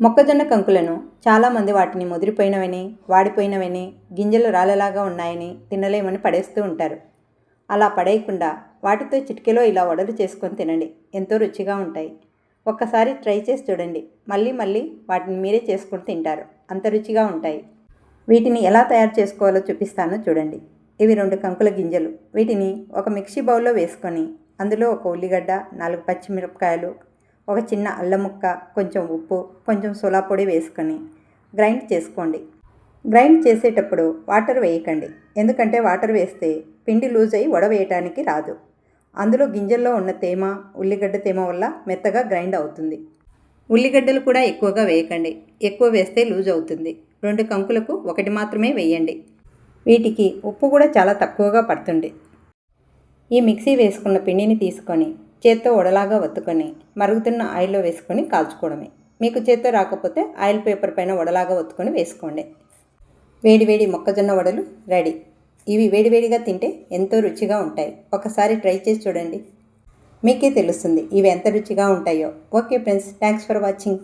మొక్కజొన్న కంకులను చాలామంది వాటిని ముదిరిపోయినవని, వాడిపోయినవని, గింజలు రాళ్ళలాగా ఉన్నాయని తినలేమని పడేస్తూ ఉంటారు. అలా పడేయకుండా వాటితో చిటికెలో ఇలా వడలు చేసుకొని తినండి. ఎంతో రుచిగా ఉంటాయి. ఒక్కసారి ట్రై చేసి చూడండి. మళ్ళీ మళ్ళీ వాటిని మీరే చేసుకొని తింటారు. అంత రుచిగా ఉంటాయి. వీటిని ఎలా తయారు చేసుకోవాలో చూపిస్తానో చూడండి. ఇవి 2 కంకుల గింజలు. వీటిని ఒక మిక్సీ బౌల్లో వేసుకొని అందులో ఒక ఉల్లిగడ్డ, 4 పచ్చిమిరపకాయలు, ఒక చిన్న అల్లం ముక్క, కొంచెం ఉప్పు, కొంచెం సోలా పొడి వేసుకొని గ్రైండ్ చేసుకోండి. గ్రైండ్ చేసేటప్పుడు వాటర్ వేయకండి. ఎందుకంటే వాటర్ వేస్తే పిండి లూజ్ అయ్యి వడవేయటానికి రాదు. అందులో గింజల్లో ఉన్న తేమ, ఉల్లిగడ్డ తేమ వల్ల మెత్తగా గ్రైండ్ అవుతుంది. ఉల్లిగడ్డలు కూడా ఎక్కువగా వేయకండి. ఎక్కువ వేస్తే లూజ్ అవుతుంది. 2 కంకులకు 1 మాత్రమే వేయండి. వీటికి ఉప్పు కూడా చాలా తక్కువగా పడుతుంది. ఈ మిక్సీ వేసుకున్న పిండిని తీసుకొని చేత్తో వడలాగా ఒత్తుకొని మరుగుతున్న ఆయిల్లో వేసుకొని కాల్చుకోవడమే. మీకు చేత్తో రాకపోతే ఆయిల్ పేపర్ పైన వడలాగా ఒత్తుకొని వేసుకోండి. వేడివేడి మొక్కజొన్న వడలు రెడీ. ఇవి వేడివేడిగా తింటే ఎంతో రుచిగా ఉంటాయి. ఒకసారి ట్రై చేసి చూడండి. మీకే తెలుస్తుంది ఇవి ఎంత రుచిగా ఉంటాయో. Okay friends, thanks for watching.